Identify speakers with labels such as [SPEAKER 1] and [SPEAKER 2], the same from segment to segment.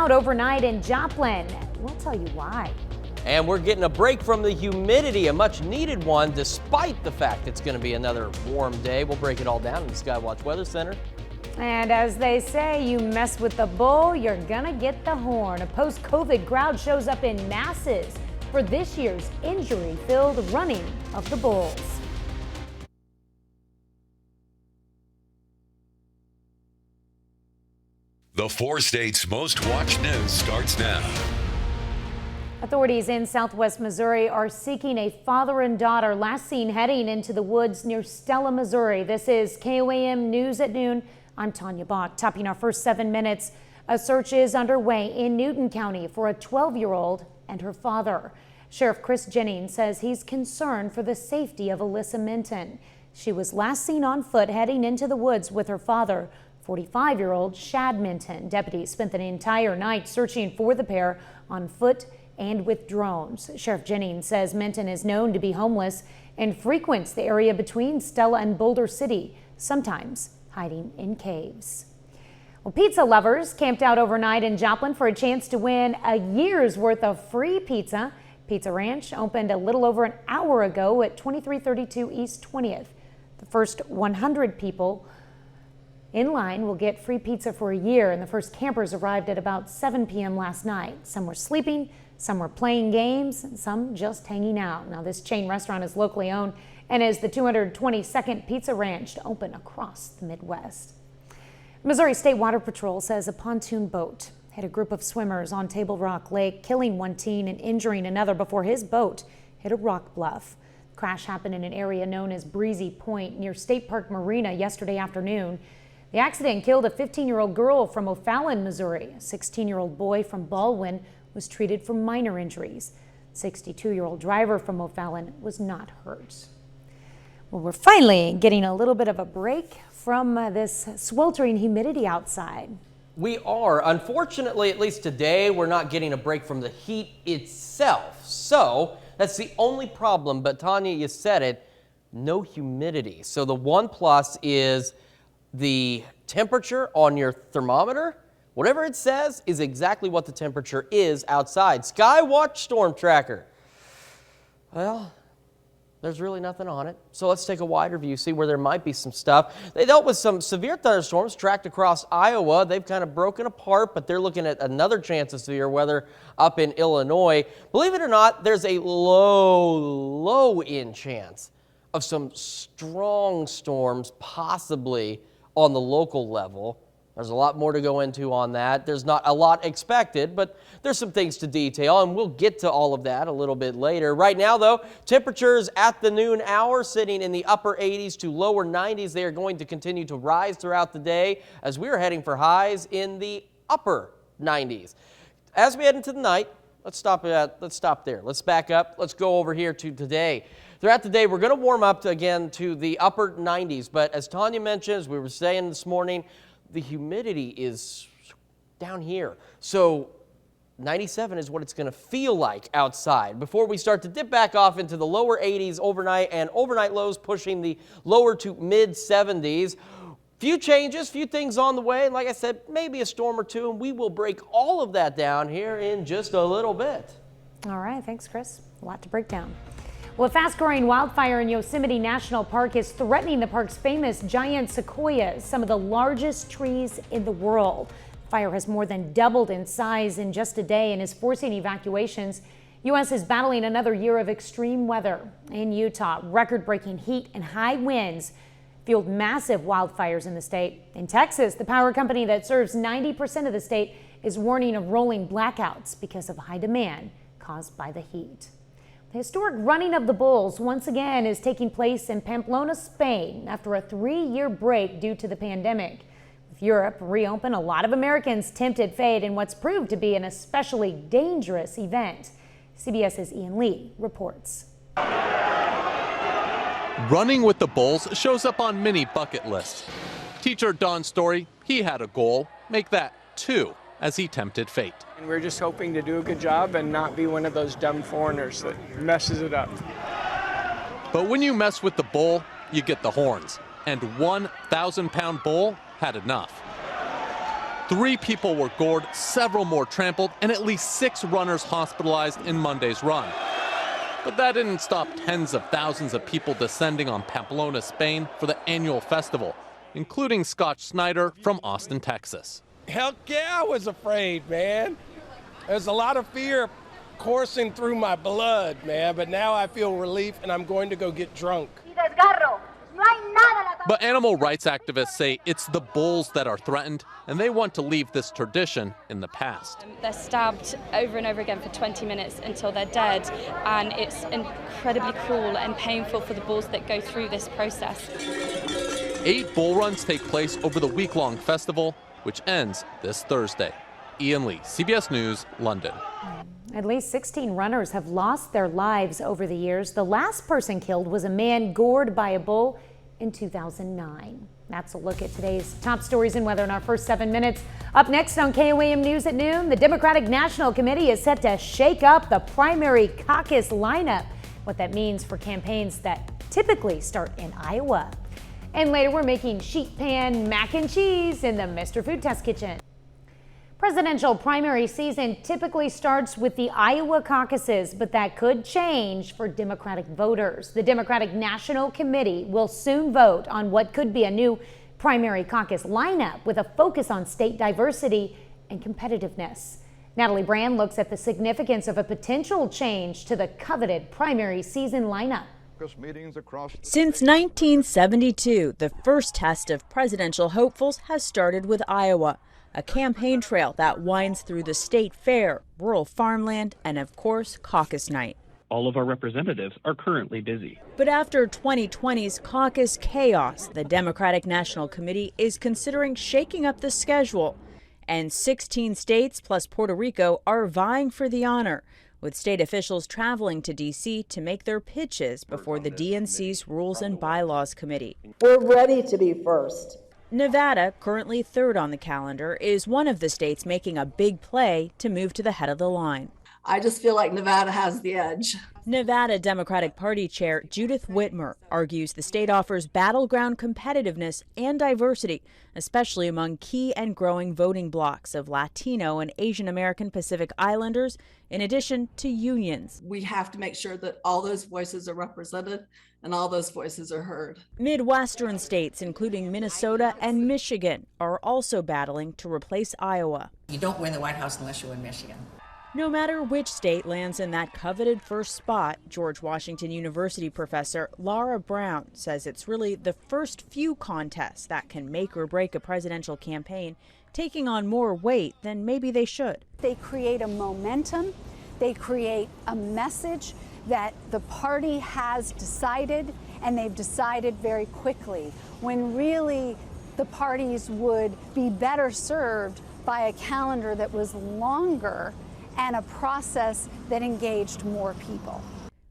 [SPEAKER 1] out overnight in Joplin. We'll tell you why.
[SPEAKER 2] And we're getting a break from the humidity, a much needed one, despite the fact it's going to be another warm day. We'll break it all down in the Skywatch Weather Center.
[SPEAKER 1] And as they say, you mess with the bull, you're gonna get the horn. A post-COVID crowd shows up in masses for this year's injury-filled running of the bulls.
[SPEAKER 3] The 4 states' most watched news starts now.
[SPEAKER 1] Authorities in southwest Missouri are seeking a father and daughter last seen heading into the woods near Stella, Missouri. This is KOAM News at Noon. I'm Tanya Bach. Topping our first 7 minutes, a search is underway in Newton County for a 12-year-old and her father. Sheriff Chris Jennings says he's concerned for the safety of Alyssa Minton. She was last seen on foot heading into the woods with her father, 45-year-old Shad Minton. Deputies spent the entire night searching for the pair on foot and with drones. Sheriff Jennings says Minton is known to be homeless and frequents the area between Stella and Boulder City, sometimes hiding in caves. Well, pizza lovers camped out overnight in Joplin for a chance to win a year's worth of free pizza. Pizza Ranch opened a little over an hour ago at 2332 East 20th. The first 100 people in line will get free pizza for a year, and the first campers arrived at about 7 p.m. last night. Some were sleeping, some were playing games, and some just hanging out. Now, this chain restaurant is locally owned and is the 222nd Pizza Ranch to open across the Midwest. Missouri State Water Patrol says a pontoon boat hit a group of swimmers on Table Rock Lake, killing one teen and injuring another before his boat hit a rock bluff. The crash happened in an area known as Breezy Point near State Park Marina yesterday afternoon. The accident killed a 15-year-old girl from O'Fallon, Missouri. A 16-year-old boy from Baldwin was treated for minor injuries. 62-year-old driver from O'Fallon was not hurt. Well, we're finally getting a little bit of a break from this sweltering humidity outside.
[SPEAKER 2] We are. Unfortunately, at least today, we're not getting a break from the heat itself. So that's the only problem. But Tanya, you said it, no humidity. So the one plus is the temperature on your thermometer. Whatever it says is exactly what the temperature is outside. Skywatch Storm Tracker. Well, there's really nothing on it. So let's take a wider view, see where there might be some stuff. They dealt with some severe thunderstorms tracked across Iowa. They've kind of broken apart, but they're looking at another chance of severe weather up in Illinois. Believe it or not, there's a low-in chance of some strong storms possibly on the local level. There's a lot more to go into on that. There's not a lot expected, but there's some things to detail, and we'll get to all of that a little bit later. Right now, though, temperatures at the noon hour sitting in the upper 80s to lower 90s. They are going to continue to rise throughout the day as we are heading for highs in the upper 90s. As we head into the night, let's stop there. Let's back up. Let's go over here to today. Throughout the day, we're going to warm up again to the upper 90s, but as Tanya mentioned, as we were saying this morning, the humidity is down here. So 97 is what it's going to feel like outside before we start to dip back off into the lower 80s overnight, and overnight lows pushing the lower to mid 70s. Few changes, few things on the way. And like I said, maybe a storm or two, and we will break all of that down here in just a little bit.
[SPEAKER 1] All right. Thanks, Chris. A lot to break down. Well, a fast-growing wildfire in Yosemite National Park is threatening the park's famous giant sequoias, some of the largest trees in the world. The fire has more than doubled in size in just a day and is forcing evacuations. U.S. is battling another year of extreme weather. In Utah, record-breaking heat and high winds fueled massive wildfires in the state. In Texas, the power company that serves 90% of the state is warning of rolling blackouts because of high demand caused by the heat. The historic running of the bulls once again is taking place in Pamplona, Spain, after a 3-year break due to the pandemic. With Europe reopened, a lot of Americans tempted fate in what's proved to be an especially dangerous event. CBS's Ian Lee reports.
[SPEAKER 4] Running with the bulls shows up on many bucket lists. Teacher Don Story, he had a goal, make that 2 as he tempted fate.
[SPEAKER 5] And we're just hoping to do a good job and not be one of those dumb foreigners that messes it up.
[SPEAKER 4] But when you mess with the bull, you get the horns. And 1,000-pound bull had enough. 3 people were gored, several more trampled, and at least 6 runners hospitalized in Monday's run. But that didn't stop tens of thousands of people descending on Pamplona, Spain for the annual festival, including Scott Snyder from Austin, Texas.
[SPEAKER 6] Heck yeah, I was afraid, man. There's a lot of fear coursing through my blood, man, but now I feel relief and I'm going to go get drunk.
[SPEAKER 4] But animal rights activists say it's the bulls that are threatened, and they want to leave this tradition in the past.
[SPEAKER 7] They're stabbed over and over again for 20 minutes until they're dead, and it's incredibly cruel and painful for the bulls that go through this process.
[SPEAKER 4] 8 bull runs take place over the week-long festival, which ends this Thursday. Ian Lee, CBS News, London.
[SPEAKER 1] At least 16 runners have lost their lives over the years. The last person killed was a man gored by a bull in 2009. That's a look at today's top stories and weather in our first 7 minutes. Up next on KOAM News at noon, the Democratic National Committee is set to shake up the primary caucus lineup. What that means for campaigns that typically start in Iowa. And later, we're making sheet pan mac and cheese in the Mr. Food Test Kitchen. Presidential primary season typically starts with the Iowa caucuses, but that could change for Democratic voters. The Democratic National Committee will soon vote on what could be a new primary caucus lineup with a focus on state diversity and competitiveness. Natalie Brand looks at the significance of a potential change to the coveted primary season lineup.
[SPEAKER 8] Since 1972, the first test of presidential hopefuls has started with Iowa. A campaign trail that winds through the state fair, rural farmland, and of course, caucus night.
[SPEAKER 9] All of our representatives are currently busy.
[SPEAKER 8] But after 2020's caucus chaos, the Democratic National Committee is considering shaking up the schedule. And 16 states plus Puerto Rico are vying for the honor, with state officials traveling to D.C. to make their pitches before the DNC's Rules and Bylaws Committee.
[SPEAKER 10] We're ready to be first.
[SPEAKER 8] Nevada, currently third on the calendar, is one of the states making a big play to move to the head of the line.
[SPEAKER 10] I just feel like Nevada has the edge.
[SPEAKER 8] Nevada Democratic Party Chair Judith Whitmer argues the state offers battleground competitiveness and diversity, especially among key and growing voting blocs of Latino and Asian American Pacific Islanders, in addition to unions.
[SPEAKER 10] We have to make sure that all those voices are represented and all those voices are heard.
[SPEAKER 8] Midwestern states, including Minnesota and Michigan, are also battling to replace Iowa.
[SPEAKER 11] You don't win the White House unless you win Michigan.
[SPEAKER 8] No matter which state lands in that coveted first spot, George Washington University professor Laura Brown says it's really the first few contests that can make or break a presidential campaign, taking on more weight than maybe they should.
[SPEAKER 12] They create a momentum, they create a message that the party has decided, and they've decided very quickly, when really the parties would be better served by a calendar that was longer and a process that engaged more people.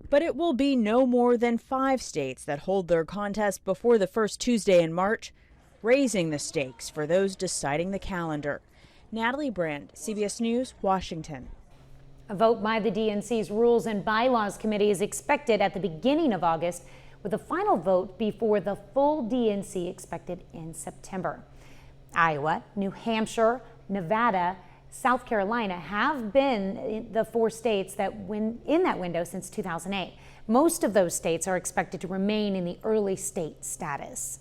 [SPEAKER 8] But it will be no more than 5 states that hold their contest before the first Tuesday in March, raising the stakes for those deciding the calendar. Natalie Brand, CBS News, Washington.
[SPEAKER 1] A vote by the DNC's Rules and Bylaws Committee is expected at the beginning of August, with a final vote before the full DNC expected in September. Iowa, New Hampshire, Nevada, South Carolina have been the 4 states that win in that window since 2008. Most of those states are expected to remain in the early state status.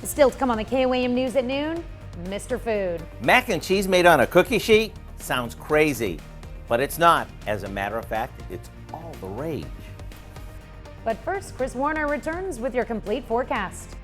[SPEAKER 1] Still to come on the KOAM News at noon, Mr. Food.
[SPEAKER 13] Mac and cheese made on a cookie sheet? Sounds crazy, but it's not. As a matter of fact, it's all the rage.
[SPEAKER 1] But first, Chris Warner returns with your complete forecast.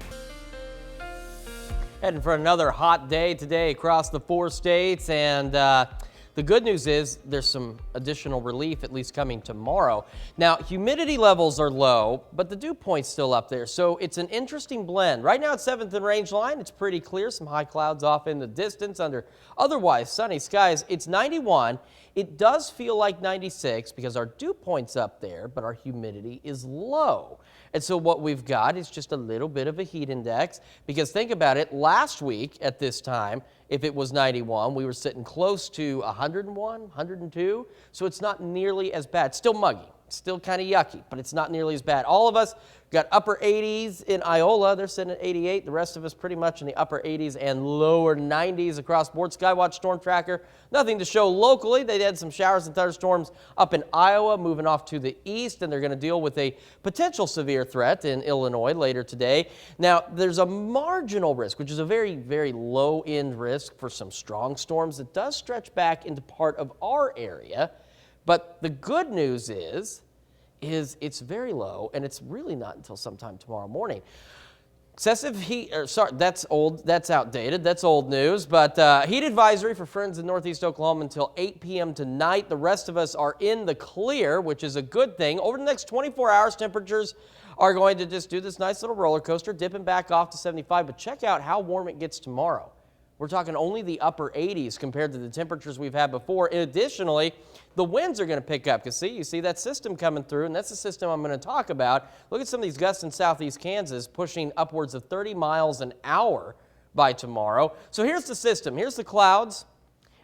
[SPEAKER 2] Heading for another hot day today across the 4 states, and the good news is there's some additional relief, at least coming tomorrow. Now, humidity levels are low, but the dew point's still up there, so it's an interesting blend. Right now, it's 7th and range line. It's pretty clear. Some high clouds off in the distance under otherwise sunny skies. It's 91. It does feel like 96 because our dew point's up there, but our humidity is low. And so what we've got is just a little bit of a heat index, because think about it, last week at this time, if it was 91, we were sitting close to 101, 102, so it's not nearly as bad. Still muggy, Still kind of yucky, but it's not nearly as bad. All of us got upper 80s in Iola. They're sitting at 88. The rest of us pretty much in the upper 80s and lower 90s across board. Skywatch Storm Tracker, nothing to show locally. They had some showers and thunderstorms up in Iowa, moving off to the east, and they're going to deal with a potential severe threat in Illinois later today. Now, there's a marginal risk, which is a very, very low-end risk for some strong storms that does stretch back into part of our area. But the good news is it's very low, and it's really not until sometime tomorrow morning. Excessive heat, that's old, that's outdated, that's old news, but heat advisory for friends in northeast Oklahoma until 8 p.m. tonight. The rest of us are in the clear, which is a good thing. Over the next 24 hours, temperatures are going to just do this nice little roller coaster, dipping back off to 75, but check out how warm it gets tomorrow. We're talking only the upper 80s compared to the temperatures we've had before. Additionally, the winds are going to pick up because you see that system coming through, and that's the system I'm going to talk about. Look at some of these gusts in southeast Kansas pushing upwards of 30 miles an hour by tomorrow. So here's the system. Here's the clouds.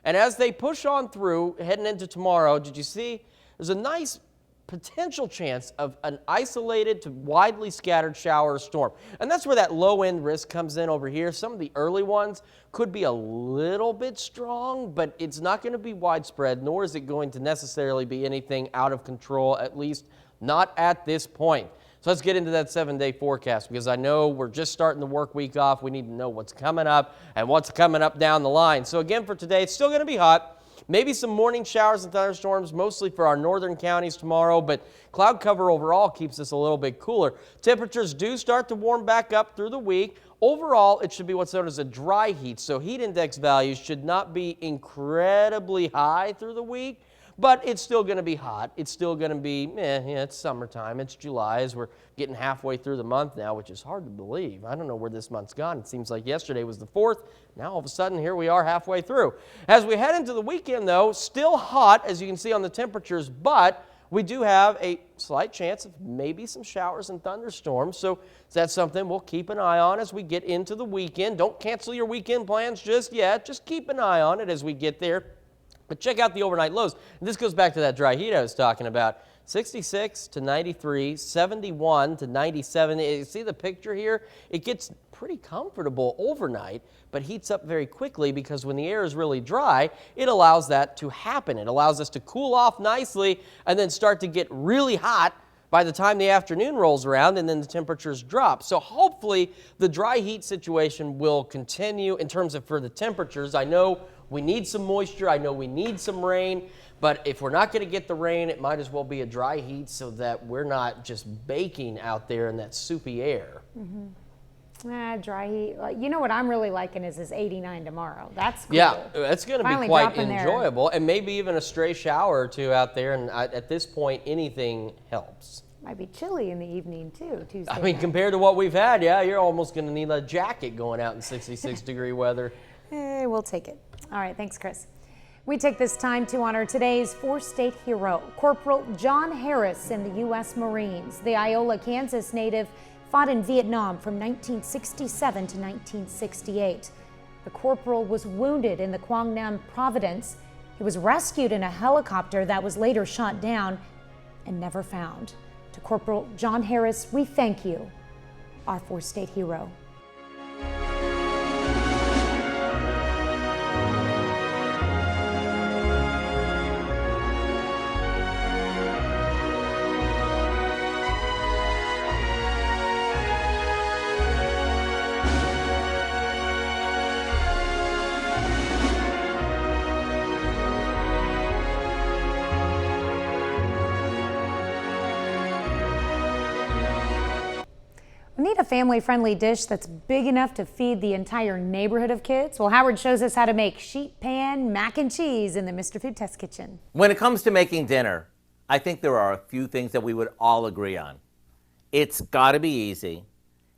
[SPEAKER 2] And as they push on through, heading into tomorrow, did you see? There's a nice potential chance of an isolated to widely scattered shower or storm. And that's where that low-end risk comes in over here. Some of the early ones could be a little bit strong, but it's not going to be widespread, nor is it going to necessarily be anything out of control, at least not at this point. So let's get into that 7-day forecast, because I know we're just starting the work week off. We need to know what's coming up and what's coming up down the line. So again, for today, it's still going to be hot. Maybe some morning showers and thunderstorms, mostly for our northern counties tomorrow, but cloud cover overall keeps us a little bit cooler. Temperatures do start to warm back up through the week. Overall, it should be what's known as a dry heat, so heat index values should not be incredibly high through the week, but it's still going to be hot. It's still going to be, it's summertime. It's July as we're getting halfway through the month now, which is hard to believe. I don't know where this month's gone. It seems like yesterday was the 4th. Now, all of a sudden, here we are halfway through. As we head into the weekend, though, still hot, as you can see on the temperatures, but we do have a slight chance of maybe some showers and thunderstorms. So that's something we'll keep an eye on as we get into the weekend. Don't cancel your weekend plans just yet. Just keep an eye on it as we get there. But check out the overnight lows. And this goes back to that dry heat I was talking about. 66 to 93, 71 to 97. You see the picture here? It gets pretty comfortable overnight, but heats up very quickly because when the air is really dry, it allows that to happen. It allows us to cool off nicely and then start to get really hot by the time the afternoon rolls around, and then the temperatures drop. So hopefully the dry heat situation will continue in terms of for the temperatures. I know we need some moisture. I know we need some rain. But if we're not going to get the rain, it might as well be a dry heat so that we're not just baking out there in that soupy air.
[SPEAKER 1] Dry heat. You know what I'm really liking is 89 tomorrow. That's cool.
[SPEAKER 2] Yeah, that's going to be quite enjoyable.
[SPEAKER 1] There.
[SPEAKER 2] And maybe even a stray shower or two out there. And at this point, anything helps.
[SPEAKER 1] Might be chilly in the evening, too, Tuesday
[SPEAKER 2] I mean,
[SPEAKER 1] night.
[SPEAKER 2] Compared to what we've had, yeah, you're almost going to need a jacket going out in 66-degree weather.
[SPEAKER 1] We'll take it. All right, thanks, Chris. We take this time to honor today's four-state hero, Corporal John Harris in the U.S. Marines. The Iola, Kansas native fought in Vietnam from 1967 to 1968. The corporal was wounded in the Quang Nam Providence. He was rescued in a helicopter that was later shot down and never found. To Corporal John Harris, we thank you, our four-state hero. Need a family-friendly dish that's big enough to feed the entire neighborhood of kids? Well, Howard shows us how to make sheet pan mac and cheese in the Mr. Food Test Kitchen.
[SPEAKER 13] When it comes to making dinner, I think there are a few things that we would all agree on. It's got to be easy,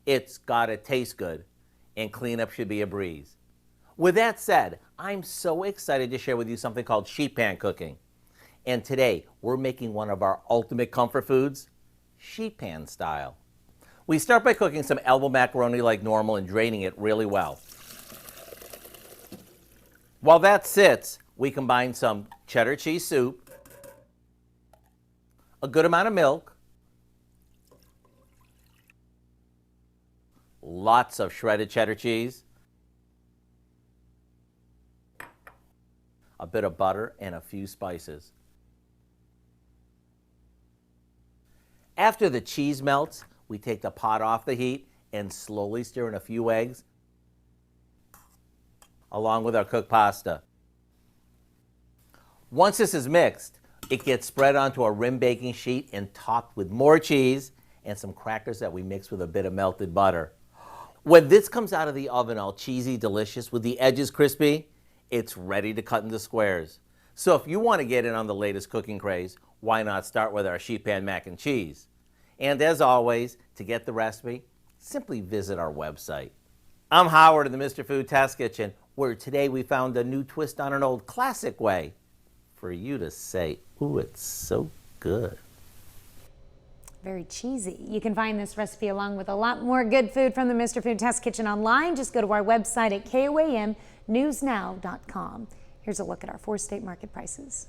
[SPEAKER 13] it's got to taste good, and cleanup should be a breeze. With that said, I'm so excited to share with you something called sheet pan cooking. And today, we're making one of our ultimate comfort foods, sheet pan style. We start by cooking some elbow macaroni like normal and draining it really well. While that sits, we combine some cheddar cheese soup, a good amount of milk, lots of shredded cheddar cheese, a bit of butter, and a few spices. After the cheese melts, we take the pot off the heat and slowly stir in a few eggs along with our cooked pasta. Once this is mixed, it gets spread onto a rim baking sheet and topped with more cheese and some crackers that we mix with a bit of melted butter. When this comes out of the oven all cheesy, delicious, with the edges crispy, it's ready to cut into squares. So if you want to get in on the latest cooking craze, why not start with our sheet pan mac and cheese? And as always, to get the recipe, simply visit our website. I'm Howard in the Mr. Food Test Kitchen, where today we found a new twist on an old classic way for you to say, ooh, it's so good.
[SPEAKER 1] Very cheesy. You can find this recipe along with a lot more good food from the Mr. Food Test Kitchen online. Just go to our website at KOAMnewsnow.com. Here's a look at our 4-state market prices.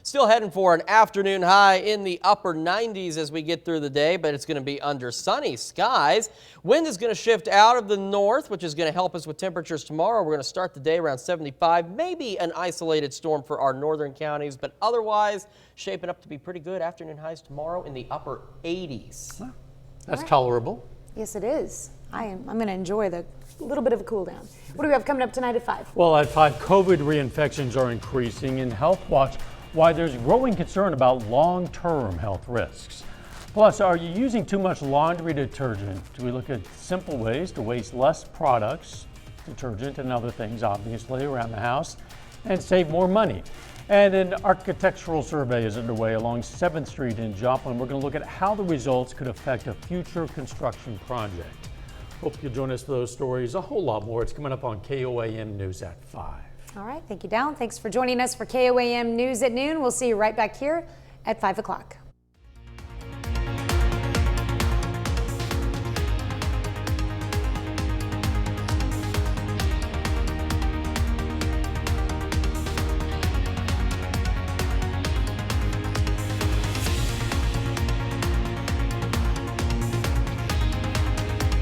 [SPEAKER 2] Still heading for an afternoon high in the upper 90s as we get through the day, but it's going to be under sunny skies. Wind is going to shift out of the north, which is going to help us with temperatures tomorrow. We're going to start the day around 75, maybe an isolated storm for our northern counties, but otherwise shaping up to be pretty good. Afternoon highs tomorrow in the upper 80s.
[SPEAKER 14] That's tolerable.
[SPEAKER 1] Yes, it is. I'm going to enjoy the little bit of a cool down. What do we have coming up tonight at 5?
[SPEAKER 14] Well, at 5, COVID reinfections are increasing in Health Watch, why there's growing concern about long-term health risks. Plus, are you using too much laundry detergent? Do we look at simple ways to waste less products, detergent and other things, obviously, around the house, and save more money? And an architectural survey is underway along 7th Street in Joplin. We're going to look at how the results could affect a future construction project. Hope you'll join us for those stories, a whole lot more. It's coming up on KOAM News at 5.
[SPEAKER 1] All right, thank you, Dal. Thanks for joining us for KOAM News at noon. We'll see you right back here at 5 o'clock.